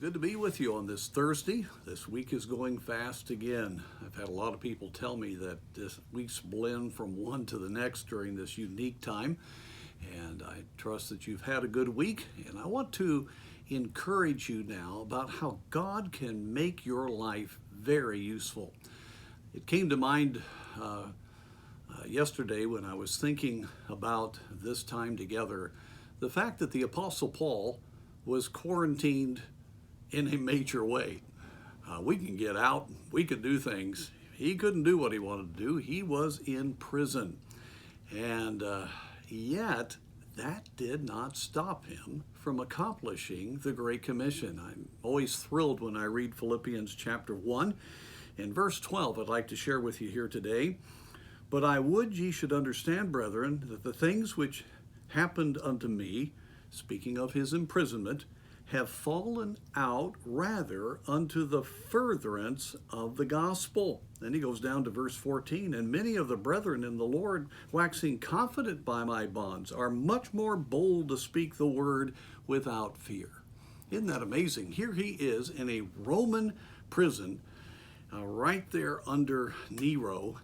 Good to be with you on this Thursday. This week is going fast again. I've had a lot of people tell me that this week's blend from one to the next during this unique time, and I trust that you've had a good week. And I want to encourage you now about how God can make your life very useful. It came to mind yesterday when I was thinking about this time together, the fact that the Apostle Paul was quarantined in a major way. We can get out, we can do things. He couldn't do what he wanted to do. He was in prison. And yet, that did not stop him from accomplishing the Great Commission. I'm always thrilled when I read Philippians chapter 1 and verse 12. I'd like to share with you here today. But I would ye should understand, brethren, that the things which happened unto me, speaking of his imprisonment, have fallen out rather unto the furtherance of the gospel. Then he goes down to verse 14, and many of the brethren in the Lord, waxing confident by my bonds, are much more bold to speak the word without fear. Isn't that amazing? Here he is in a Roman prison, right there under Nero,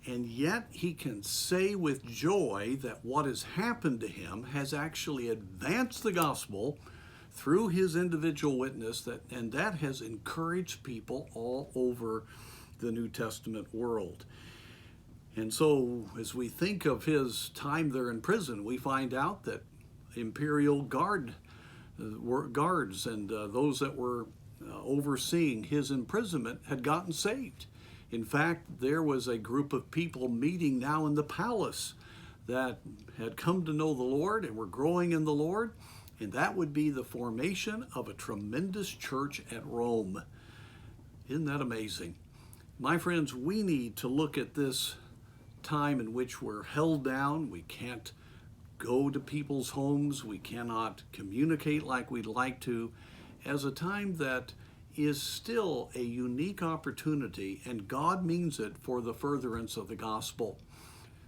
and yet he can say with joy that what has happened to him has actually advanced the gospel through his individual witness, and that has encouraged people all over the New Testament world. And so as we think of his time there in prison, we find out that imperial guards and those that were overseeing his imprisonment had gotten saved. In fact, there was a group of people meeting now in the palace that had come to know the Lord and were growing in the Lord. And that would be the formation of a tremendous church at Rome. Isn't that amazing? My friends, we need to look at this time in which we're held down. We can't go to people's homes. We cannot communicate like we'd like to, as a time that is still a unique opportunity, and God means it for the furtherance of the gospel.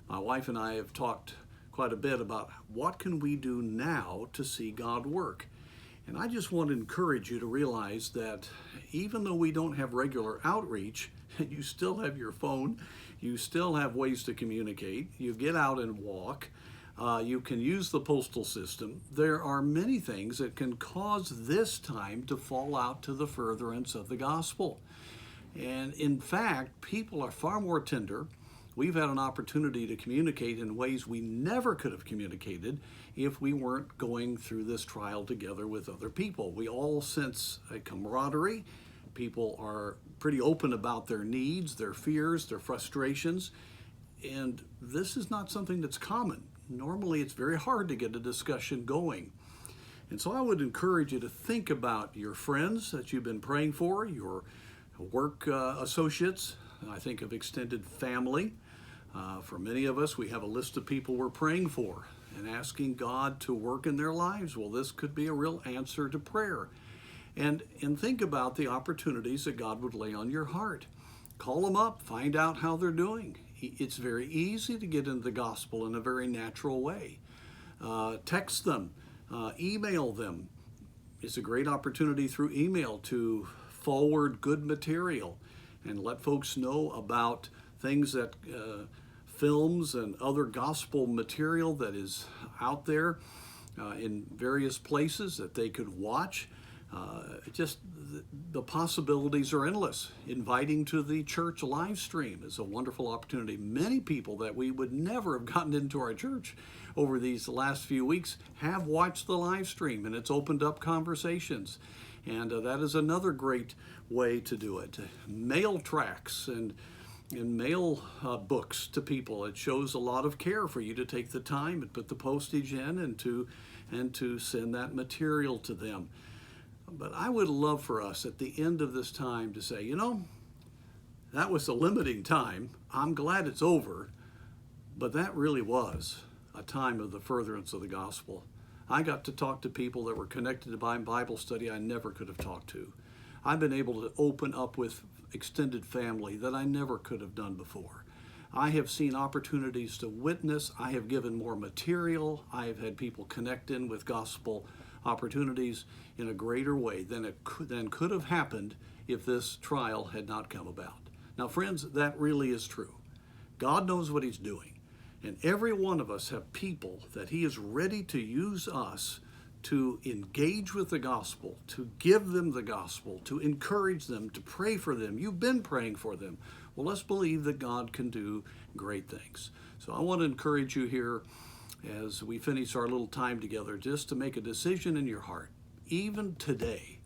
My wife and I have talked quite a bit about what can we do now to see God work. And I just want to encourage you to realize that even though we don't have regular outreach, you still have your phone, you still have ways to communicate, you get out and walk, you can use the postal system. There are many things that can cause this time to fall out to the furtherance of the gospel. And in fact, people are far more tender. We've had an opportunity to communicate in ways we never could have communicated if we weren't going through this trial together with other people. We all sense a camaraderie. People are pretty open about their needs, their fears, their frustrations. And this is not something that's common. Normally, it's very hard to get a discussion going. And so I would encourage you to think about your friends that you've been praying for, your work associates. I think of extended family. For many of us, we have a list of people we're praying for and asking God to work in their lives. Well, this could be a real answer to prayer. And think about the opportunities that God would lay on your heart. Call them up, find out how they're doing. It's very easy to get into the gospel in a very natural way. Text them, email them. It's a great opportunity through email to forward good material and let folks know about things that films and other gospel material that is out there in various places that they could watch. Just the possibilities are endless. Inviting to the church live stream is a wonderful opportunity. Many people that we would never have gotten into our church over these last few weeks have watched the live stream, and it's opened up conversations. And that is another great way to do it. Mail tracts and mail books to people. It shows a lot of care for you to take the time and put the postage in and to send that material to them. But I would love for us at the end of this time to say, you know, that was a limiting time. I'm glad it's over, but that really was a time of the furtherance of the gospel. I got to talk to people that were connected to my Bible study I never could have talked to. I've been able to open up with extended family that I never could have done before. I have seen opportunities to witness. I have given more material. I have had people connect in with gospel opportunities in a greater way than could have happened if this trial had not come about. Now, friends, that really is true. God knows what he's doing. And every one of us have people that he is ready to use us to engage with the gospel, to give them the gospel, to encourage them, to pray for them. You've been praying for them. Well, let's believe that God can do great things. So I want to encourage you here as we finish our little time together just to make a decision in your heart. Even today,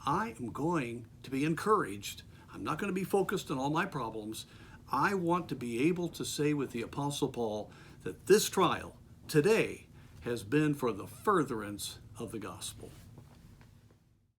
I am going to be encouraged. I'm not going to be focused on all my problems. I want to be able to say with the Apostle Paul that this trial today has been for the furtherance of the gospel.